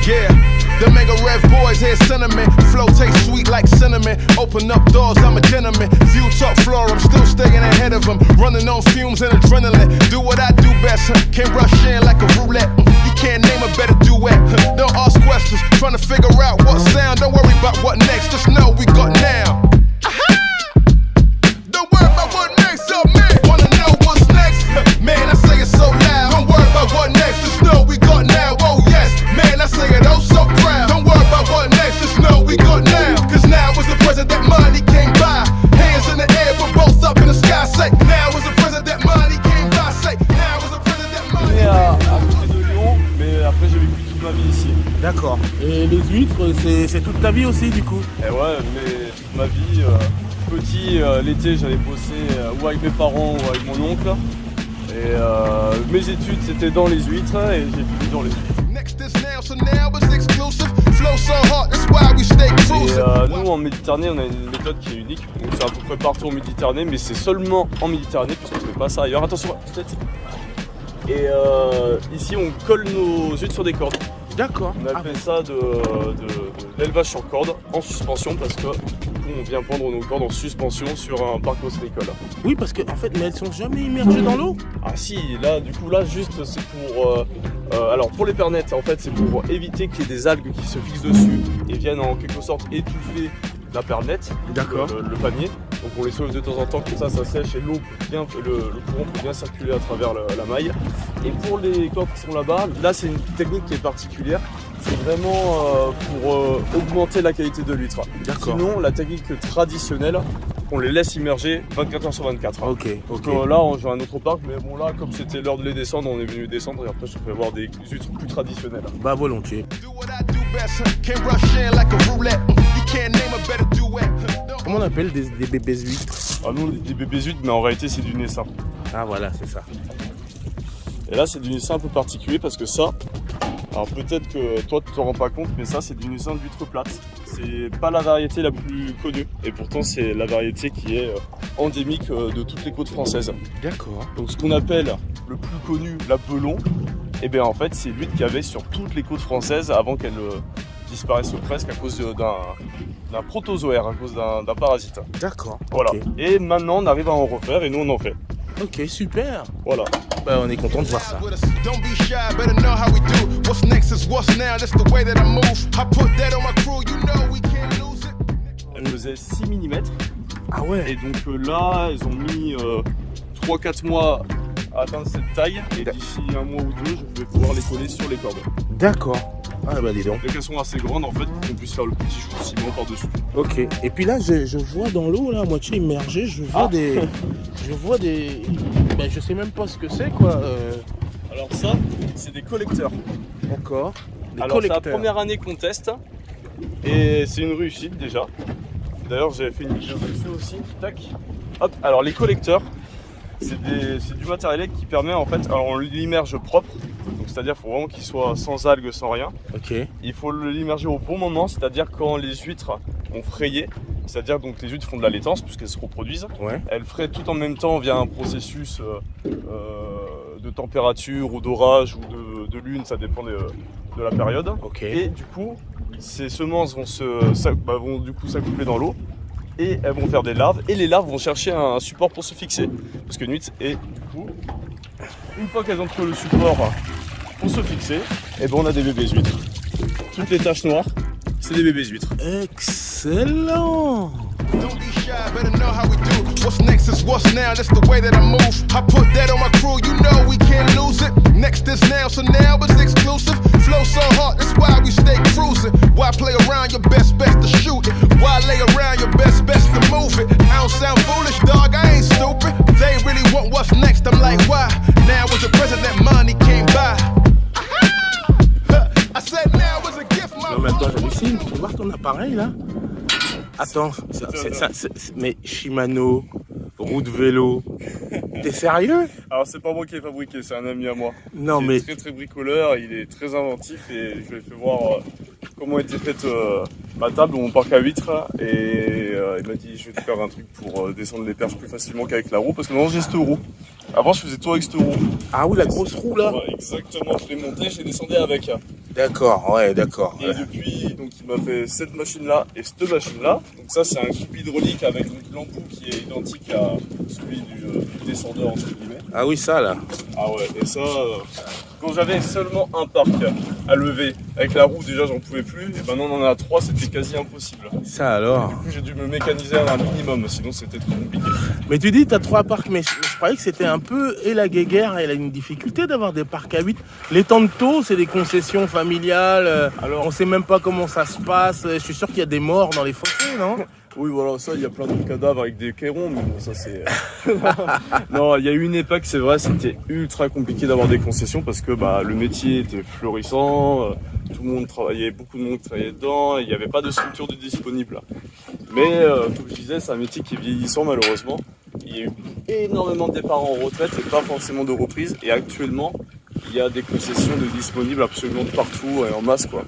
Yeah, the mega rev boys hear cinnamon. Flow tastes sweet like cinnamon. Open up doors, I'm a gentleman. View top floor, I'm still staying ahead of them. Running on fumes and adrenaline. Do what I do best, can't rush in like a roulette. You can't name a better duet. Don't ask questions, trying to figure out what sound. Don't worry about what next, just know we got now. Don't worry about what next, oh man. Wanna know what's next? Man, I say it so loud. Don't worry about what next, just know we got now. Oh yes, man, I say it oh so proud. Don't worry about what next, just know we got now. Cause now is the present that money came by. Hands in the air, put both up in the sky. Say, now is the present that money came by. Say, now is the present that money came by. À côté de Lyon, mais après j'ai vécu toute ma vie ici. D'accord. Et les huîtres, c'est toute ta vie aussi du coup? Et ouais, mais toute ma vie, petit, l'été j'allais bosser ou avec mes parents ou avec mon oncle. Et mes études c'était dans les huîtres et j'ai fini dans les huîtres. Et nous en Méditerranée on a une méthode qui est unique, donc c'est à peu près partout en Méditerranée, mais c'est seulement en Méditerranée puisqu'on ne fait pas ça ailleurs. Attention, peut-être. Et ici on colle nos huîtres sur des cordes. D'accord. On a fait ça de l'élevage sur corde en suspension parce que on vient pendre nos cordes en suspension sur un parc ostréicole. Oui, parce que en fait, mais elles sont jamais immergées dans l'eau. Ah si, là du coup là juste c'est pour alors pour les pernettes en fait c'est pour éviter qu'il y ait des algues qui se fixent dessus et viennent en quelque sorte étouffer la pernette, le panier. Donc on les sauve de temps en temps, comme ça sèche et l'eau le courant peut bien circuler à travers la maille. Et pour les cordes qui sont là-bas, là c'est une technique qui est particulière. C'est vraiment pour augmenter la qualité de l'huître. Sinon la technique traditionnelle, on les laisse immerger 24 heures sur 24. Ok. Donc là j'ai un autre parc, mais bon là comme c'était l'heure de les descendre, on est venu descendre et après je peux voir des huîtres plus traditionnelles. Bah volontiers. Comment on appelle des bébés huîtres? Ah non, des bébés huîtres, mais en réalité c'est du naissin. Ah voilà, c'est ça. Et là c'est du naissin un peu particulier parce que ça, alors peut-être que toi tu te rends pas compte, mais ça c'est du naissin d'huître plate. C'est pas la variété la plus connue et pourtant c'est la variété qui est endémique de toutes les côtes françaises. D'accord. Donc ce qu'on appelle le plus connu, la belon, et bien en fait c'est l'huître qu'il y avait sur toutes les côtes françaises avant qu'elle disparaisse presque à cause d'un protozoaire, à cause d'un parasite. D'accord. Voilà. Okay. Et maintenant on arrive à en refaire et nous on en fait. Ok, super. Voilà. Bah on est content de voir ça. Elle faisait 6 mm. Ah ouais. Et donc là, ils ont mis 3-4 mois à atteindre cette taille. Et d'ici un mois ou deux, je vais pouvoir les coller sur les cordes. D'accord. Ah bah dis donc. Les sont assez grandes en fait pour qu'on puisse faire le petit chou de ciment par-dessus. Ok. Et puis là, je vois dans l'eau, là, à moitié immergé, je vois des... Ben, je sais même pas ce que c'est quoi. Alors ça, c'est des collecteurs. D'accord. Alors c'est la première année qu'on teste. Et c'est une réussite déjà. D'ailleurs j'avais fait une vidéo dessus aussi. Tac. Hop. Alors les collecteurs, c'est du matériel qui permet en fait, alors on l'immerge propre. Donc c'est-à-dire qu'il faut vraiment qu'il soit sans algues, sans rien. Ok. Il faut l'immerger au bon moment, c'est-à-dire quand les huîtres ont frayé. C'est-à-dire donc les huîtres font de la laitance puisqu'elles se reproduisent. Ouais. Elles fraient tout en même temps via un processus de température ou d'orage ou de lune, ça dépend de la période. Okay. Et du coup, ces semences vont du coup s'accoupler dans l'eau et elles vont faire des larves. Et les larves vont chercher un support pour se fixer. Parce qu'une huître, et du coup, une fois qu'elles ont trouvé le support pour se fixer, et ben on a des bébés huîtres. Toutes les taches noires, c'est des bébés huîtres. Excellent. Don't be shy, better know how we do. What's next is what's now, that's the way that I move. I put that on my crew, you know we can't lose it. Next is now, so now it's exclusive. Flow so hard, that's why we stay cruising. Why play around, your best to shoot it. Why lay around, your best to move it. I don't sound foolish, dog, I ain't stupid. They really want what's next, I'm like, why? Now is the present that money came by. I said now was a gift, my Non mais attends, j'hallucine, tu peux voir ton appareil là? Attends, mais Shimano, roue de vélo, t'es sérieux? Alors c'est pas moi qui l'ai fabriqué, c'est un ami à moi. Non il mais... est très bricoleur, il est très inventif et je lui ai fait voir comment était faite ma table ou mon parc à huîtres et il m'a dit je vais te faire un truc pour descendre les perches plus facilement qu'avec la roue parce que maintenant j'ai cette roue. Avant je faisais tout avec cette roue. Ah oui, la grosse roue là? Ouais, exactement, je l'ai montée, je l'ai descendu avec. D'accord, ouais, d'accord. Et depuis, donc il m'a fait cette machine-là et cette machine-là. Donc ça, c'est un coupe hydraulique avec donc l'embout qui est identique à celui du descendeur, entre guillemets. Ah oui, ça là. Ah ouais, et ça, quand j'avais seulement un parc à lever, avec la roue déjà j'en pouvais plus, et maintenant on en a 3, c'était quasi impossible. Ça alors. Du coup j'ai dû me mécaniser à un minimum, sinon c'était trop compliqué. Mais tu dis, t'as 3 parcs, mais je croyais que c'était un peu, et la guéguerre, elle a une difficulté d'avoir des parcs à 8. Les Tantos, c'est des concessions familiales, Alors, on sait même pas comment ça se passe, je suis sûr qu'il y a des morts dans les fossés, non? oui voilà, ça il y a plein de cadavres avec des cairons, mais bon ça c'est... Non, il y a eu une époque, c'est vrai, c'était ultra compliqué d'avoir des concessions parce que bah, le métier était florissant, tout le monde travaillait, beaucoup de monde travaillait dedans, et il n'y avait pas de structure de disponible. Mais comme je disais, c'est un métier qui est vieillissant malheureusement. Il y a eu énormément de départs en retraite et pas forcément de reprise. Et actuellement, il y a des concessions de disponibles absolument de partout et en masse quoi.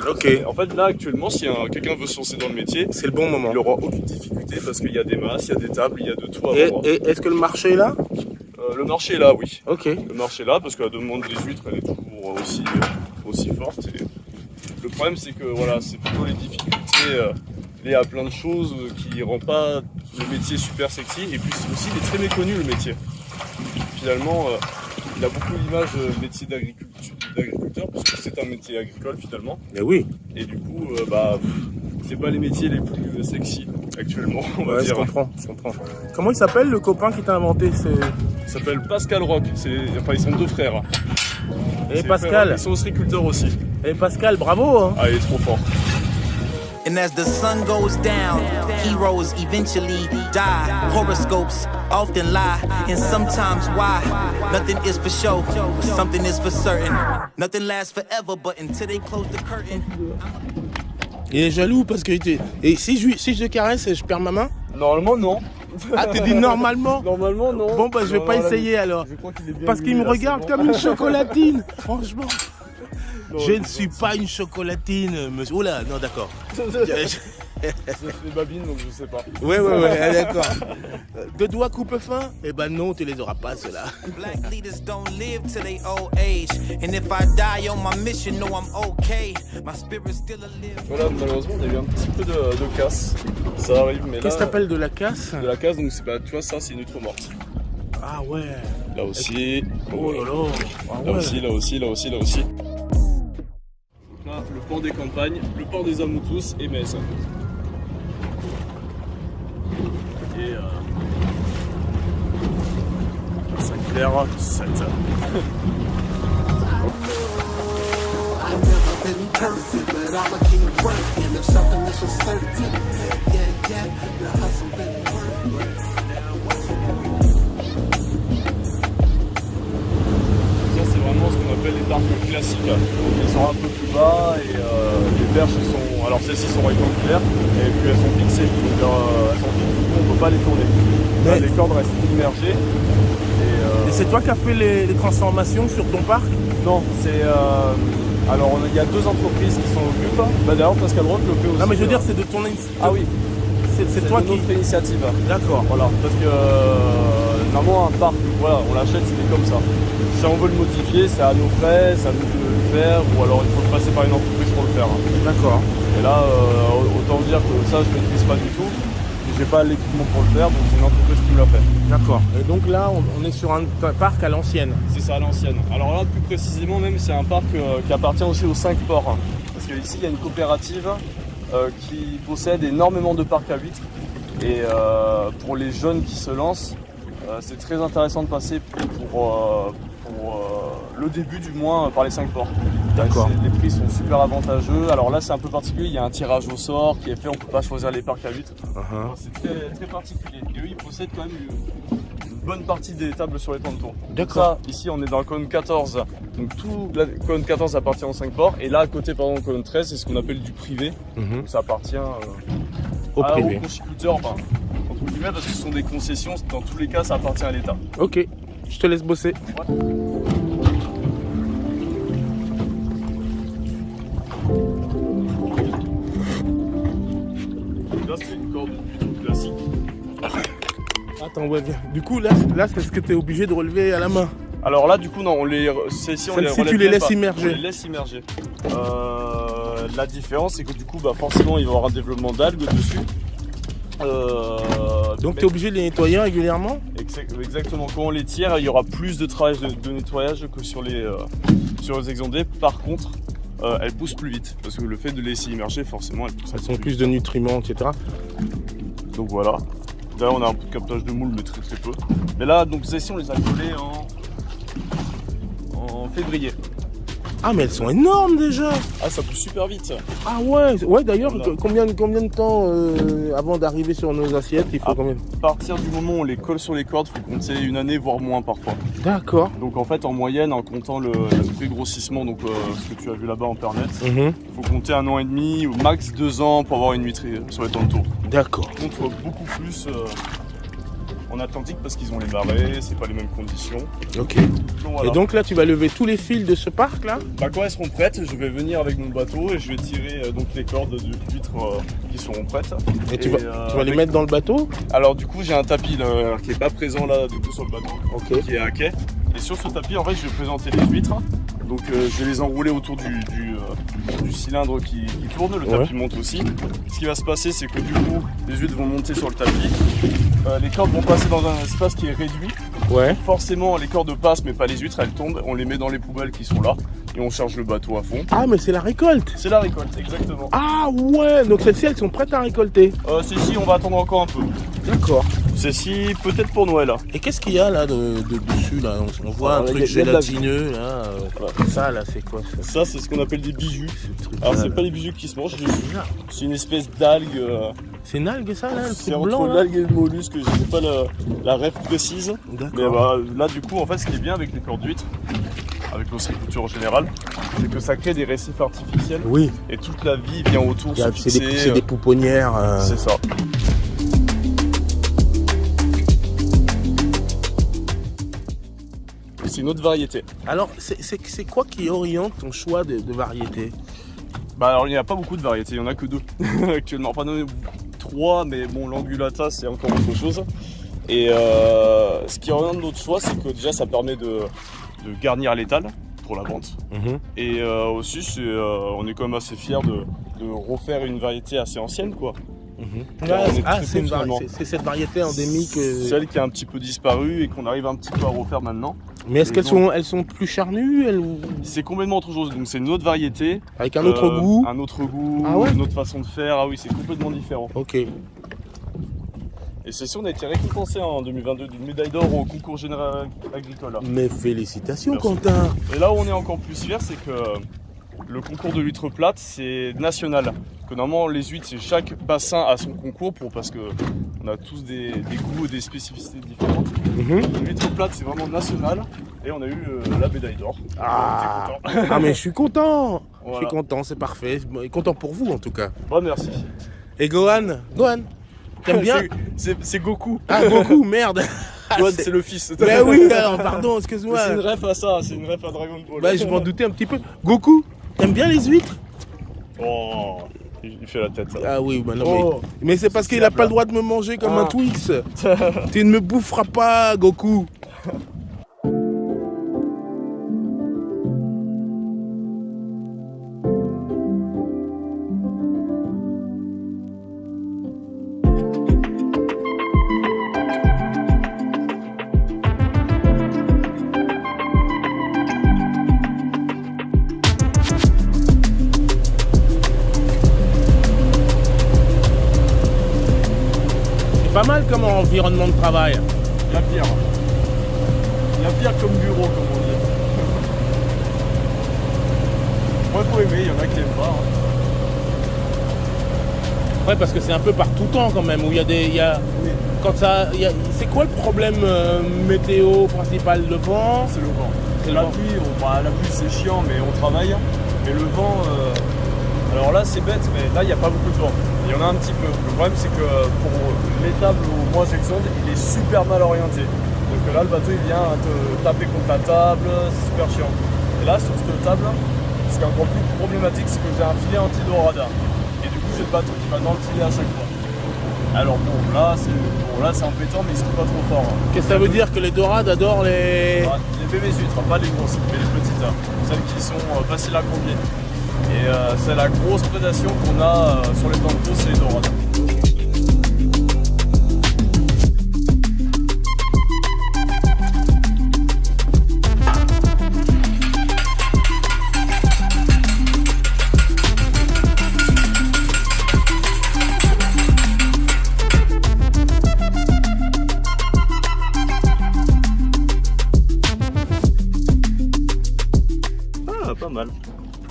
Ok. Et en fait là actuellement, si quelqu'un veut se lancer dans le métier, C'est le bon moment. il n'aura aucune difficulté parce qu'il y a des masses, il y a des tables, il y a de tout à Et, voir. et est-ce que le marché est là? Le marché est là, oui. Ok. Le marché est là parce que la demande des huîtres elle est toujours aussi forte. Et le problème c'est que voilà, c'est plutôt les difficultés liées à plein de choses qui rendent pas le métier super sexy. Et puis aussi il est très méconnu le métier. Finalement, il a beaucoup l'image métier d'agriculteur parce que c'est un métier agricole finalement. Mais oui. Et du coup, bah, c'est pas les métiers les plus sexy actuellement, on va Ouais, dire. je comprends. Comment il s'appelle le copain qui t'a inventé Il s'appelle Pascal Roch. Enfin, ils sont 2 frères. Et C'est Pascal. Ils sont ostréiculteurs aussi. Et Pascal, bravo hein. Ah, il est trop fort. And as the sun goes down, heroes eventually die. Horoscopes often lie, and sometimes why? Nothing is for show, but something is for certain. Nothing lasts forever, but until they close the curtain. Il est jaloux parce que... Et si je le caresse, je perds ma main? Normalement, non. Ah, t'es dit normalement? Normalement, non. Bon, bah, je vais Non, pas non, là, essayer alors. Je crois qu'il est bien Parce qu'il huilé, me là, regarde c'est bon. comme une chocolatine, franchement. Non, Je ne suis pas une chocolatine, monsieur. Oula, non, d'accord. Je fais babine, donc je sais pas. Ouais, ah, d'accord. 2 doigts coupe-fin? Eh ben non, tu les auras pas, ceux-là. Black leaders don't live till they old age. And if I die on my mission, know I'm okay. My spirit's still alive. Voilà, malheureusement, on a eu un petit peu de casse. Ça arrive, mais là... Qu'est-ce que t'appelles de la casse? De la casse, donc c'est pas... Tu vois, ça, c'est une huître morte. Ah ouais. Là aussi. Oh là là. Ah Là ouais. aussi, là aussi, là aussi, là aussi. Donc là, le port des campagnes, le port des Amous et Metz. Et Saint-Clair 7. I've never been perfect, but I'ma keep working. If something is for certain, yeah, the hustle been working. Ça, c'est vraiment ce qu'on appelle les parcs classiques. Donc, ils sont un peu plus bas et les perches sont. Alors, celles-ci sont rectangulaires et puis elles sont fixées. Donc, elles sont fixées, du coup, on ne peut pas les tourner. Là, Mais- les cordes restent immergées. Et c'est toi qui as fait les transformations sur ton parc? Non, c'est. Alors, il y a 2 entreprises qui s'en occupent. Bah, d'ailleurs, Pascal Roch le fait aussi. Non, mais je veux dire, c'est de ton... Ah oui, C'est toi de qui... notre initiative. D'accord. Voilà, parce que normalement, un parc, voilà, on l'achète, c'est comme ça. Si on veut le modifier, c'est à nos frais, c'est à nous de le faire, ou alors il faut passer par une entreprise pour le faire. D'accord. Et là, autant dire que ça, je ne maîtrise pas du tout. J'ai pas l'équipement pour le faire, donc c'est une entreprise qui me l'a fait. D'accord. Et donc là, on est sur un parc à l'ancienne. C'est ça à l'ancienne. Alors là, plus précisément même, c'est un parc qui appartient aussi aux 5 ports. Parce qu'ici, il y a une coopérative qui possède énormément de parcs à huîtres. Et pour les jeunes qui se lancent, c'est très intéressant de passer pour le début du moins par les 5 ports. D'accord. Les prix sont super avantageux. Alors là, c'est un peu particulier, il y a un tirage au sort qui est fait, on ne peut pas choisir les parcs à huîtres. C'est très, très particulier. Et eux, ils possèdent quand même une bonne partie des tables sur les temps de tour. D'accord. Ça, ici, on est dans la colonne 14. Donc tout la colonne 14 appartient aux 5 ports. Et là, à côté, pardon, colonne 13, c'est ce qu'on appelle du privé. Donc ça appartient Au privé. aux conchiculteurs, enfin, entre guillemets, parce que ce sont des concessions. Dans tous les cas, ça appartient à l'État. Ok, je te laisse bosser. Là, c'est une corde plutôt classique. Attends, ouais, viens. Du coup, là c'est ce que tu es obligé de relever à la main. Alors là, du coup, non, on les Celles-ci, tu les laisses immerger. On les laisse immerger. La différence, c'est que du coup, bah, forcément, il va y avoir un développement d'algues dessus. Donc tu es obligé de les nettoyer régulièrement? Exactement. Quand on les tire, il y aura plus de travail de nettoyage que sur les exondés. Par contre, elles poussent plus vite parce que le fait de les laisser immerger, forcément, elles ont plus de nutriments, etc. Donc voilà. Là, on a un peu de captage de moules, mais très très peu. Mais là, donc celles-ci, on les a collées en février. Ah mais elles sont énormes déjà. Ah, ça pousse super vite. Ah ouais d'ailleurs, Voilà. combien de temps avant d'arriver sur nos assiettes, il faut combien? À partir du moment où on les colle sur les cordes, il faut compter une année, voire moins parfois. D'accord. Donc en fait, en moyenne, en comptant le dégrossissement, donc ce que tu as vu là-bas en pernet, il faut compter 1 an et demi, ou max 2 ans pour avoir une huître sur les temps de tour. D'accord. On compte beaucoup plus en Atlantique parce qu'ils ont les marées, c'est pas les mêmes conditions. Ok. Donc, voilà. Et donc là, tu vas lever tous les fils de ce parc là? Bah, quand elles seront prêtes, je vais venir avec mon bateau et je vais tirer donc les cordes d'huîtres qui seront prêtes. Et tu vas les mettre dans le bateau? Alors du coup, j'ai un tapis là, qui est pas présent là du tout sur le bateau, Ok. qui est à quai. Et sur ce tapis, en fait, je vais présenter les huîtres. Donc je vais les enrouler autour du cylindre qui tourne, le tapis monte aussi. Ce qui va se passer, c'est que du coup, les huîtres vont monter sur le tapis. Les cordes vont passer dans un espace qui est réduit. Ouais. Forcément, les cordes passent, mais pas les huîtres, elles tombent. On les met dans les poubelles qui sont là et on charge le bateau à fond. Ah mais c'est la récolte. C'est la récolte, exactement. Ah ouais, donc celles-ci, elles sont prêtes à récolter. Celles-ci, on va attendre encore un peu. D'accord. Celles-ci, peut-être pour Noël. Et qu'est-ce qu'il y a là dessus là? On voit un truc gélatineux là. Ça là, c'est quoi ça? Ça, c'est ce qu'on appelle des bijoux. truc Alors, là, c'est là. pas des bijoux qui se mangent, c'est une espèce d'algue. C'est une algue ça là, le C'est truc entre blanc là? l'algue et le mollusque, je n'ai pas la ref précise. Mais D'accord. bah, là, du coup, en fait, ce qui est bien avec les cordes d'huîtres, avec l'ostréiculture en général, c'est que ça crée des récifs artificiels Oui. et toute la vie vient autour. se C'est fixer, des pouponnières. C'est ça. C'est une autre variété. Alors, c'est quoi qui oriente ton choix de variété? Bah alors il n'y a pas beaucoup de variétés, il n'y en a que 2 actuellement. Pas 3, mais bon, l'angulata c'est encore autre chose. Et ce qui oriente notre choix, c'est que déjà ça permet de garnir l'étal pour la vente. Et aussi on est quand même assez fiers de refaire une variété assez ancienne quoi. C'est cette variété endémique. Celle qui a un petit peu disparu et qu'on arrive un petit peu à refaire maintenant. Mais est-ce qu'elles sont plus charnues C'est complètement autre chose, donc c'est une autre variété. Avec un autre goût? Un autre goût, Ah ouais? une autre façon de faire, ah oui c'est complètement différent. Ok. Et c'est sûr, on a été récompensé en 2022 d'une médaille d'or au concours général agricole. Mais félicitations Merci. Quentin. Et là où on est encore plus fiers, c'est que le concours de l'huître plate, c'est national. Que normalement, les huîtres, c'est chaque bassin a son concours parce que on a tous des goûts et des spécificités différentes. L'huître plate, c'est vraiment national. Et on a eu la médaille d'or. Ah, mais je suis content. Voilà. Je suis content, c'est parfait. Et content pour vous en tout cas. Bon, merci. Et Gohan, t'aimes bien? C'est Goku. Ah, Goku, merde. Gohan, c'est le fils. Mais oui, alors pardon, excuse-moi. C'est une ref à ça, c'est une ref à Dragon Ball. Bah, je m'en doutais un petit peu. Goku, t'aimes bien les huîtres? Oh, il fait la tête. Ça. Ah oui, bah non, Oh. mais c'est parce qu'il a pas le droit de me manger comme un Twix. Tu ne me boufferas pas, Goku. Pas mal comme environnement de travail. Il y a pire. Il y a pire comme bureau, comme on dit. Moi, faut aimer, il y en a qui aiment pas. Ouais, parce que c'est un peu par tout temps quand même, où il y a des... c'est quoi le problème météo principal? Le vent? C'est le vent. C'est la pluie. La pluie, c'est chiant, mais on travaille. Mais le vent... Alors là, c'est bête, mais là, il n'y a pas beaucoup de vent. Il y en a un petit peu. Le problème, c'est que pour l'étable où moi j'exonde, il est super mal orienté. Donc là, le bateau, il vient te taper contre la table, c'est super chiant. Et là, sur cette table, ce qui est encore plus problématique, c'est que j'ai un filet anti-dos radar. Et du coup, j'ai le bateau qui va dans le filet à chaque fois. Alors bon, là c'est embêtant, mais ils sont pas trop forts. Hein. Qu'est-ce que ça veut dire que les dorades adorent les... Les bébés huîtres, pas les grosses, mais les petites. Hein. Celles qui sont faciles à conduire. Et c'est la grosse prédation qu'on a sur les temps de course, c'est les dorades. Pas mal.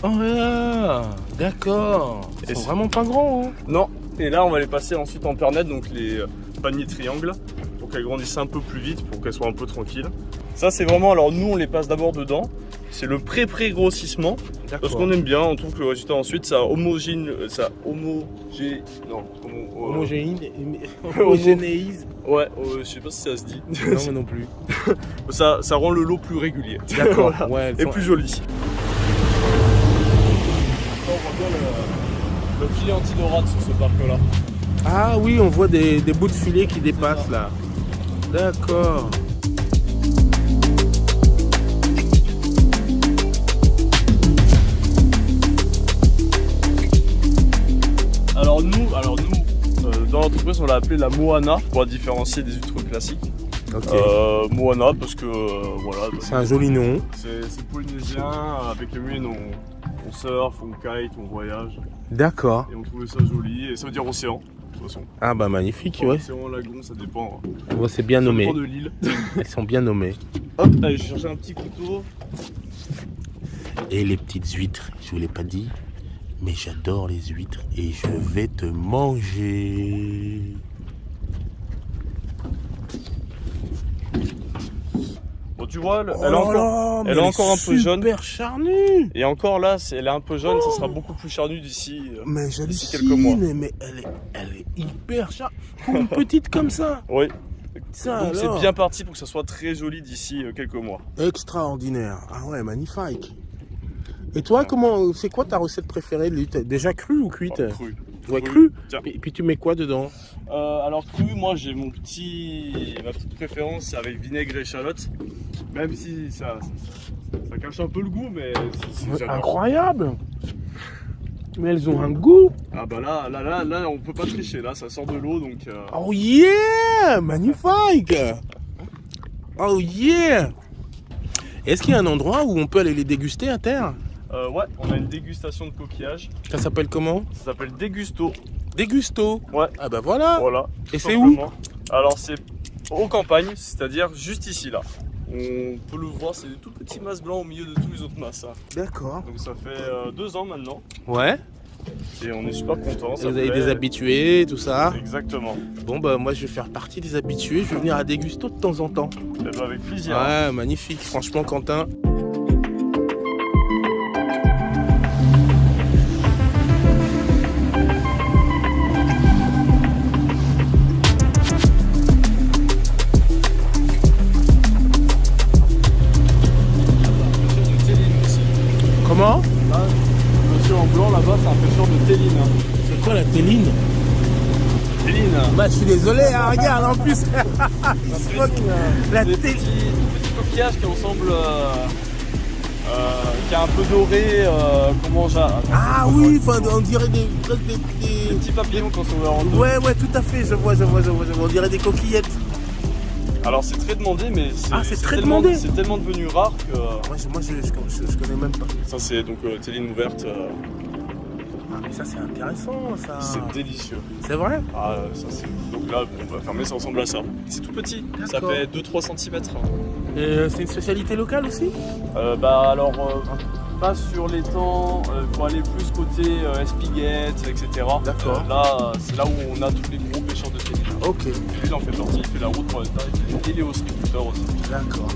Oh là, d'accord. Ils sont vraiment pas grands. Hein. Non, et là on va les passer ensuite en pernette, donc les paniers triangles, pour qu'elles grandissent un peu plus vite, pour qu'elles soient un peu tranquilles. Ça c'est vraiment, alors nous on les passe d'abord dedans, c'est le pré-grossissement, parce qu'on aime bien, on trouve que le résultat ensuite ça homogénéise. Homogénéise. Ouais, je sais pas si ça se dit. Non, moi non plus. ça rend le lot plus régulier. D'accord, Voilà. ouais. Et plus joli. On voit bien le filet anti-dorade sur ce parc-là. Ah oui, on voit des bouts de filet qui dépassent là. D'accord. Alors nous, dans l'entreprise, on l'a appelé la Moana pour la différencier des huîtres classiques. Ok. Moana parce que voilà. C'est un joli nom. C'est polynésien, avec les muines on surfe, on kite, on voyage. D'accord. Et on trouvait ça joli, et ça veut dire océan, de toute façon. Ah bah magnifique, ouais. Océan, lagon, ça dépend. Ouais, c'est bien Ça nommé. dépend de l'île. Elles sont bien nommées. Hop, allez, j'ai cherché un petit couteau. Et les petites huîtres, je vous l'ai pas dit, mais j'adore les huîtres et je vais te manger. Bon, tu vois, elle est encore un peu jaune. Super charnue. Et encore là, elle est un peu jaune, ça sera beaucoup plus charnu d'ici Mais quelques j'hallucine, mois. mais elle est hyper charnue. Pour une petite comme ça. Oui. Ça, Donc c'est alors. bien parti pour que ça soit très joli d'ici quelques mois. Extraordinaire. Ah ouais, magnifique. Et toi, c'est quoi ta recette préférée de l'huître? Déjà crue ou cuite? Cru. Ouais, crue. Tiens. Et puis tu mets quoi dedans? Alors cru, moi j'ai ma petite préférence, c'est avec vinaigre et échalote. Même si ça cache un peu le goût, mais j'adore. Incroyable. Mais elles ont un goût. Ah bah là, on peut pas tricher, là ça sort de l'eau donc. Oh yeah, magnifique. Oh yeah. Est-ce qu'il y a un endroit où on peut aller les déguster à terre? Ouais, on a une dégustation de coquillages. Ça s'appelle comment? Ça s'appelle Dégusto. Dégusto. Ouais. Ah bah voilà. Voilà. Et tout c'est où? simplement. Alors c'est aux campagnes, c'est-à-dire juste ici là. On peut le voir, c'est des tout petits masses blancs au milieu de tous les autres masses. Hein. D'accord. Donc ça fait 2 ans maintenant. Ouais. Et on est super contents. Et vous avez des habitués, tout ça. Exactement. Bon bah moi je vais faire partie des habitués, je vais venir à Dégusto de temps en temps. Eh ben, avec plaisir. Ouais, magnifique, franchement Quentin. Comment? Là, le monsieur en blanc là-bas, c'est un pêcheur de téline. C'est quoi la téline? Téline. Bah je suis désolé, hein, regarde en plus. La Des téline. petits coquillages qui ressemblent, qui est un peu doré, comment j'ai. Ah oui, enfin, on dirait des Des petits papillons quand on va en dos. Ouais, tout à fait, je vois. On dirait des coquillettes. Alors c'est très demandé, mais c'est très tellement, demandé. c'est tellement devenu rare que. Moi, je connais même pas. Ça c'est donc téline ouverte, Ah, mais ça, c'est intéressant, ça. c'est délicieux. C'est vrai? Ah ça c'est. Donc là on va fermer, ça ressemble à ça. C'est tout petit, ça D'accord. fait 2-3 cm. C'est une spécialité locale aussi? Bah alors pas sur les temps, pour aller plus côté Espiguette, etc. D'accord. Là c'est là où on a tous les gros pêcheurs de téline. Ok, Et lui il en fait partie, il fait la route pour l'État, il est au scooter aussi. d'accord.